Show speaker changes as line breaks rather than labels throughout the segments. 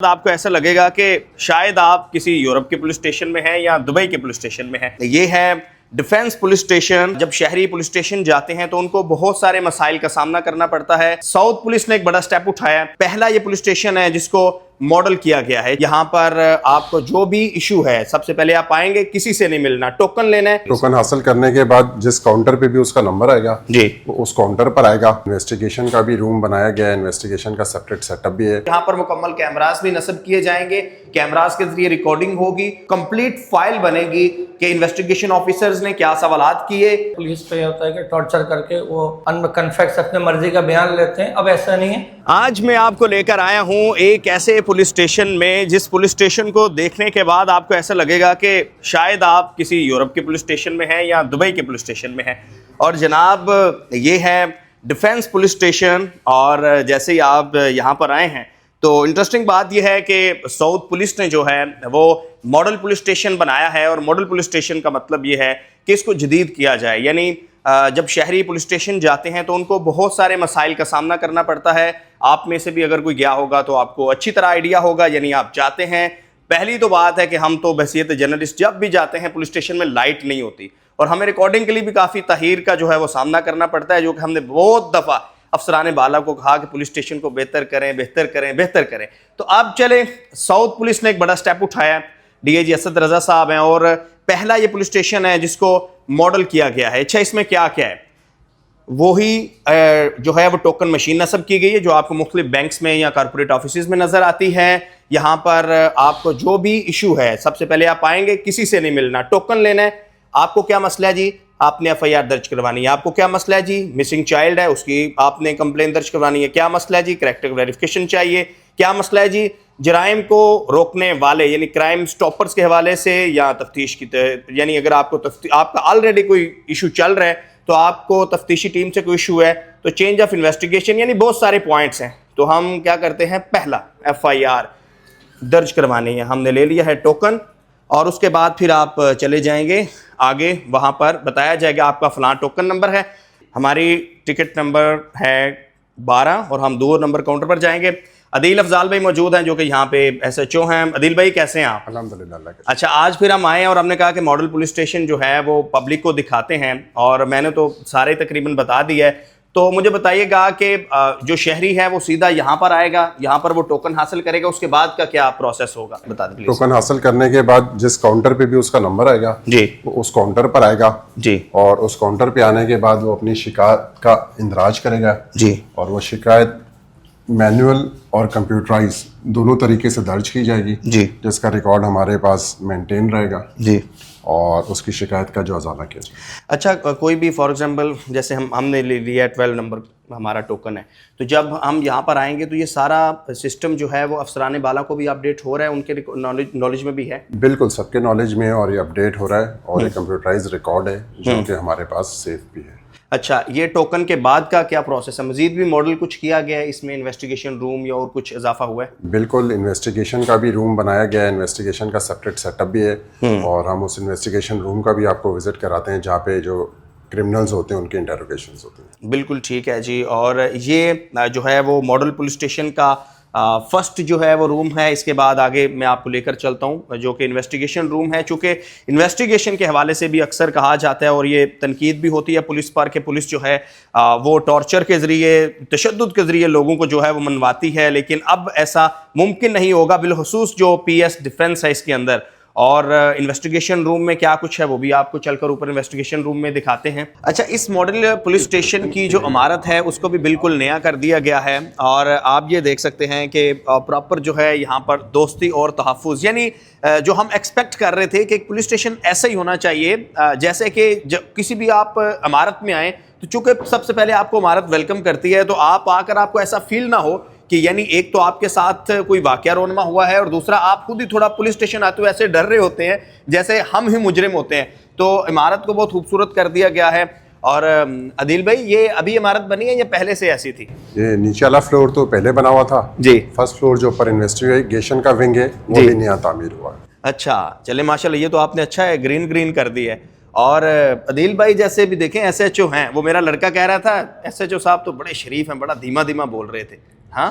آپ کو ایسا لگے گا کہ شاید آپ کسی یورپ کے پولیس اسٹیشن میں ہیں یا دبئی کے پولیس اسٹیشن میں ہیں. یہ ہے ڈیفنس پولیس اسٹیشن. جب شہری پولیس اسٹیشن جاتے ہیں تو ان کو بہت سارے مسائل کا سامنا کرنا پڑتا ہے. ساؤتھ پولیس نے ایک بڑا سٹیپ اٹھایا. پہلا یہ پولیس اسٹیشن ہے جس کو ماڈل کیا گیا ہے. یہاں پر آپ کو جو بھی ایشو ہے سب سے پہلے آپ آئیں گے, کسی سے نہیں ملنا, ٹوکن لینا ہے.
ٹوکن حاصل کرنے کے بعد جس کاؤنٹر پہ بھی اس کا نمبر آئے گا
جی
وہ اس کاؤنٹر پر آئے گا. انویسٹیگیشن کا بھی روم بنایا گیا ہے, انویسٹیگیشن کا سیپریٹ سیٹ اپ بھی ہے.
یہاں پر مکمل کیمراز بھی نصب کیے جائیں گے. کیمراز کے ذریعے ریکارڈنگ ہوگی, کمپلیٹ فائل بنے گی کہ انویسٹیگیشن آفیسرز نے کیا سوالات کیے.
پولیس پہ یہ ہوتا ہے کہ ٹارچر کر کے وہ کنفیکس اپنے مرضی کا بیان لیتے ہیں. اب ایسا نہیں ہے.
آج میں آپ کو لے کر آیا ہوں ایک ایسے پولیس اسٹیشن میں جس پولیس اسٹیشن کو دیکھنے کے بعد آپ کو ایسا لگے گا کہ شاید آپ کسی یورپ کے پولیس اسٹیشن میں ہیں یا دبئی کے پولیس اسٹیشن میں ہیں. اور جناب یہ ہے ڈیفنس پولیس اسٹیشن. اور جیسے ہی آپ یہاں پر آئے ہیں تو انٹرسٹنگ بات یہ ہے کہ ساؤتھ پولیس نے جو ہے وہ ماڈل پولیس اسٹیشن بنایا ہے. اور ماڈل پولیس اسٹیشن کا مطلب یہ ہے کہ اس کو جدید کیا جائے. یعنی جب شہری پولیس اسٹیشن جاتے ہیں تو ان کو بہت سارے مسائل کا سامنا کرنا پڑتا ہے. آپ میں سے بھی اگر کوئی گیا ہوگا تو آپ کو اچھی طرح آئیڈیا ہوگا. یعنی آپ جاتے ہیں, پہلی تو بات ہے کہ ہم تو بحیثیت جرنلسٹ جب بھی جاتے ہیں پولیس اسٹیشن میں لائٹ نہیں ہوتی, اور ہمیں ریکارڈنگ کے لیے بھی کافی تاخیر کا جو ہے وہ سامنا کرنا پڑتا ہے, جو کہ ہم نے بہت دفعہ افسران بالا کو کہا کہ پولیس اسٹیشن کو بہتر کریں بہتر کریں بہتر کریں. تو اب چلیں, ساؤتھ پولیس نے ایک بڑا سٹیپ اٹھایا. ڈی اے جی اسد رضا صاحب ہیں اور پہلا یہ پولیس اسٹیشن ہے جس کو ماڈل کیا گیا ہے. اچھا, اس میں کیا کیا ہے؟ وہی جو ہے وہ ٹوکن مشین نصب کی گئی ہے جو آپ کو مختلف بینکس میں یا کارپوریٹ آفیسز میں نظر آتی ہے. یہاں پر آپ کو جو بھی ایشو ہے سب سے پہلے آپ آئیں گے, کسی سے نہیں ملنا, ٹوکن لینا ہے. آپ کو کیا مسئلہ ہے جی, آپ نے ایف آئی آر درج کروانی ہے. آپ کو کیا مسئلہ ہے جی, مسنگ چائلڈ ہے اس کی آپ نے کمپلین درج کروانی ہے. کیا مسئلہ ہے جی, کریکٹر ویریفیکیشن چاہیے. کیا مسئلہ ہے جی, جرائم کو روکنے والے یعنی کرائم سٹاپرز کے حوالے سے یا تفتیش کی یعنی اگر آپ کو آپ کا آلریڈی کوئی ایشو چل رہا ہے تو آپ کو تفتیشی ٹیم سے کوئی ایشو ہے تو چینج آف انویسٹیگیشن, یعنی بہت سارے پوائنٹس ہیں. تو ہم کیا کرتے ہیں, پہلا ایف آئی آر درج کروانی ہے, ہم نے لے لیا ہے ٹوکن, اور اس کے بعد پھر آپ چلے جائیں گے آگے. وہاں پر بتایا جائے گا آپ کا فلاں ٹوکن نمبر ہے, ہماری ٹکٹ نمبر ہے 12, اور ہم 2 نمبر کاؤنٹر پر جائیں گے. عدیل افضال بھائی موجود ہیں جو کہ یہاں پہ ایس ایچ او ہیں. عدیل بھائی کیسے ہیں آپ؟
الحمدللہ اللہ کا.
اچھا, آج پھر ہم آئے ہیں اور ہم نے کہا کہ ماڈل پولیس اسٹیشن جو ہے وہ پبلک کو دکھاتے ہیں, اور میں نے تو سارے تقریباً بتا دیا ہے. تو مجھے بتائیے گا کہ جو شہری ہے وہ سیدھا یہاں پر آئے گا, یہاں پر وہ ٹوکن حاصل کرے گا, اس کے بعد کا کیا پروسیس ہوگا بتا دیں پلیز.
ٹوکن حاصل کرنے کے بعد جس کاؤنٹر پہ بھی اس کا نمبر آئے گا
جی
وہ اس کاؤنٹر پر آئے گا
جی,
اور اس کاؤنٹر پہ آنے کے بعد وہ اپنی شکایت کا اندراج کرے گا
جی,
اور وہ شکایت مینول اور کمپیوٹرائز دونوں طریقے سے درج کی جائے گی
جی
جس کا ریکارڈ ہمارے پاس مینٹین رہے گا
جی,
اور اس کی شکایت کا جو ازالہ کیا جائے.
اچھا, کوئی بھی فار ایگزامپل جیسے ہم نے لے لیا 12 نمبر ہمارا ٹوکن ہے, تو جب ہم یہاں پر آئیں گے تو یہ سارا سسٹم جو ہے وہ افسران بالا کو بھی اپڈیٹ ہو رہا ہے, ان کے نالج میں بھی ہے؟
بالکل سب کے نالج میں, اور یہ اپڈیٹ ہو رہا ہے, اور یہ کمپیوٹرائز ریکارڈ ہے جو کہ ہمارے پاس سیف بھی ہے.
اچھا, یہ ٹوکن کے بعد کا کیا پروسیس ہے؟ مزید بھی ماڈل کچھ کیا گیا ہے اس میں, انویسٹیگیشن روم یا اور کچھ اضافہ ہوا ہے؟
بالکل, انویسٹیگیشن کا بھی روم بنایا گیا ہے, انویسٹیگیشن کا سیپریٹ سیٹ اپ بھی ہے, اور ہم اس انویسٹیگیشن روم کا بھی آپ کو وزٹ کراتے ہیں جہاں پہ جو کرمنلز ہوتے ہیں ان کے انٹروگیشنز ہوتے ہیں.
بالکل ٹھیک ہے جی. اور یہ جو ہے وہ ماڈل پولیس اسٹیشن کا فرسٹ جو ہے وہ روم ہے. اس کے بعد آگے میں آپ کو لے کر چلتا ہوں جو کہ انویسٹیگیشن روم ہے. چونکہ انویسٹیگیشن کے حوالے سے بھی اکثر کہا جاتا ہے اور یہ تنقید بھی ہوتی ہے پولیس پر کہ پولیس جو ہے وہ ٹارچر کے ذریعے, تشدد کے ذریعے لوگوں کو جو ہے وہ منواتی ہے, لیکن اب ایسا ممکن نہیں ہوگا, بالخصوص جو پی ایس ڈیفنس ہے اس کے اندر. اور انویسٹیگیشن روم میں کیا کچھ ہے وہ بھی آپ کو چل کر اوپر انویسٹیگیشن روم میں دکھاتے ہیں. اچھا, اس ماڈل پولیس اسٹیشن کی جو عمارت ہے اس کو بھی بالکل نیا کر دیا گیا ہے, اور آپ یہ دیکھ سکتے ہیں کہ پراپر جو ہے یہاں پر دوستی اور تحفظ, یعنی جو ہم ایکسپیکٹ کر رہے تھے کہ ایک پولیس اسٹیشن ایسا ہی ہونا چاہیے جیسے کہ جب کسی بھی آپ عمارت میں آئیں تو چونکہ سب سے پہلے آپ کو عمارت ویلکم کرتی ہے, تو آپ آ کر آپ کو ایسا فیل نہ ہو کہ یعنی ایک تو آپ کے ساتھ کوئی واقعہ رونما ہوا ہے, اور دوسرا آپ خود ہی تھوڑا پولیس اسٹیشن آتے ہوئے ایسے ڈر رہے ہوتے ہیں جیسے ہم ہی مجرم ہوتے ہیں. تو عمارت کو بہت خوبصورت کر دیا گیا ہے. اور عدیل بھائی, یہ ابھی عمارت بنی ہے یا پہلے سے ایسی تھی؟
یہ نیچے والا فلور تو پہلے بنا ہوا تھا
جی,
فرسٹ فلور جو اوپر انویسٹیگیشن کا ونگ ہے وہ بھی نیا تعمیر ہوا ہے.
اچھا چلے ماشاءاللہ, یہ تو آپ نے اچھا ہے گرین کر دی ہے. اور عدیل بھائی جیسے بھی دیکھیں ایس ایچ او ہیں, وہ میرا لڑکا کہہ رہا تھا ایس ایچ او صاحب تو بڑے شریف ہیں, بڑا دھیما بول رہے تھے. ہاں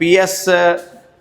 PS